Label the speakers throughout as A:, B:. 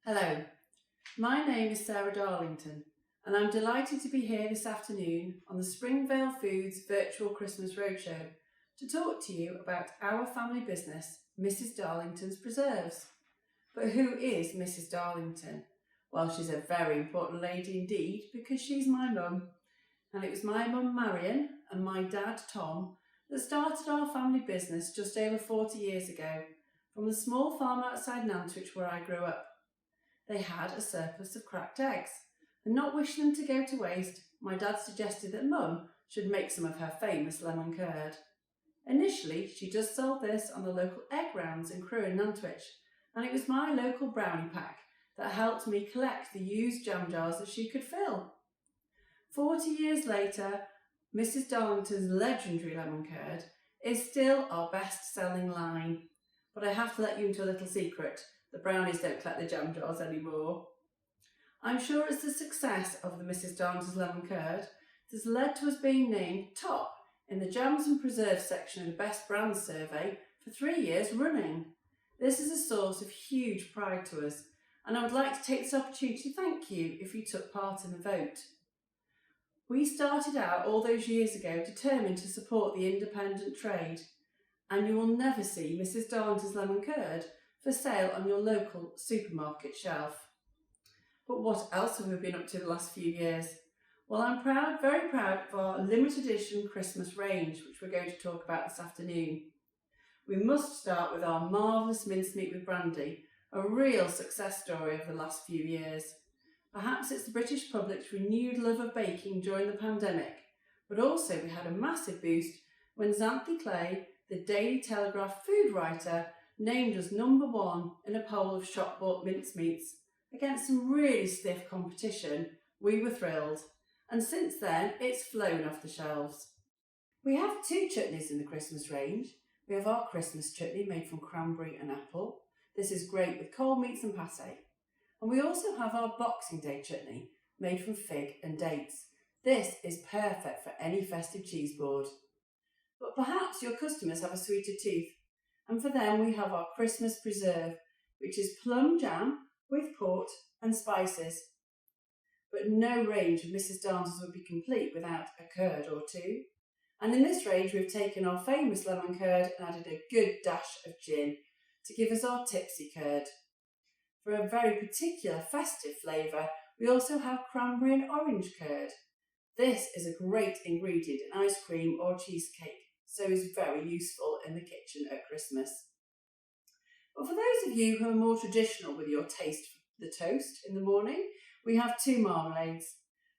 A: Hello, my name is Sarah Darlington and I'm delighted to be here this afternoon on the Springvale Foods virtual Christmas Roadshow to talk to you about our family business, Mrs Darlington's Preserves. But who is Mrs Darlington? Well, she's a very important lady indeed because she's my mum. And it was my mum Marion and my dad Tom that started our family business just over 40 years ago from the small farm outside Nantwich where I grew up. They had a surplus of cracked eggs, and not wishing them to go to waste, my dad suggested that Mum should make some of her famous lemon curd. Initially, she just sold this on the local egg rounds in Crewe in Nantwich, and it was my local brownie pack that helped me collect the used jam jars that she could fill. 40 years later, Mrs Darlington's legendary lemon curd is still our best-selling line. But I have to let you into a little secret. The brownies don't collect the jam jars anymore. I'm sure it's the success of the Mrs Darlington's lemon curd that has led to us being named top in the jams and preserves section of the Best Brands survey for 3 years running. This is a source of huge pride to us, and I would like to take this opportunity to thank you if you took part in the vote. We started out all those years ago determined to support the independent trade, and you will never see Mrs Darlington's lemon curd for sale on your local supermarket shelf. But what else have we been up to the last few years? Well, I'm very proud of our limited edition Christmas range, which we're going to talk about this afternoon. We must start with our marvellous mincemeat with brandy, a real success story over the last few years. Perhaps it's the British public's renewed love of baking during the pandemic, but also we had a massive boost when Xanthi Clay, the Daily Telegraph food writer, named us #1 in a poll of shop-bought mincemeats. Against some really stiff competition, we were thrilled, and since then it's flown off the shelves. We have 2 chutneys in the Christmas range. We have our Christmas chutney made from cranberry and apple. This is great with cold meats and pâté. And we also have our Boxing Day chutney made from fig and dates. This is perfect for any festive cheese board. But perhaps your customers have a sweeter tooth, and for them we have our Christmas preserve, which is plum jam with port and spices. But no range of Mrs Darlington's would be complete without a curd or two. And in this range we've taken our famous lemon curd and added a good dash of gin to give us our tipsy curd. For a very particular festive flavour, we also have cranberry and orange curd. This is a great ingredient in ice cream or cheesecake, so is very useful in the kitchen at Christmas. But for those of you who are more traditional with your taste for the toast in the morning, we have 2 marmalades.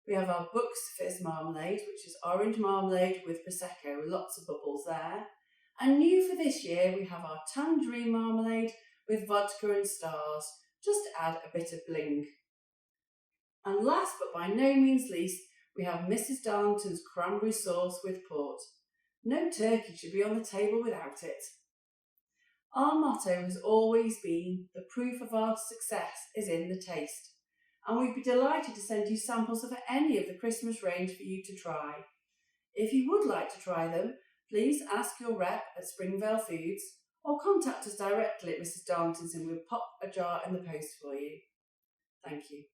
A: We have our Bucks Fizz marmalade, which is orange marmalade with Prosecco, lots of bubbles there. And new for this year, we have our tangerine marmalade with vodka and stars, just to add a bit of bling. And last but by no means least, we have Mrs Darlington's cranberry sauce with port. No turkey should be on the table without it. Our motto has always been, the proof of our success is in the taste, and we'd be delighted to send you samples of any of the Christmas range for you to try. If you would like to try them, please ask your rep at Springvale Foods or contact us directly at Mrs Darlington's and we'll pop a jar in the post for you. Thank you.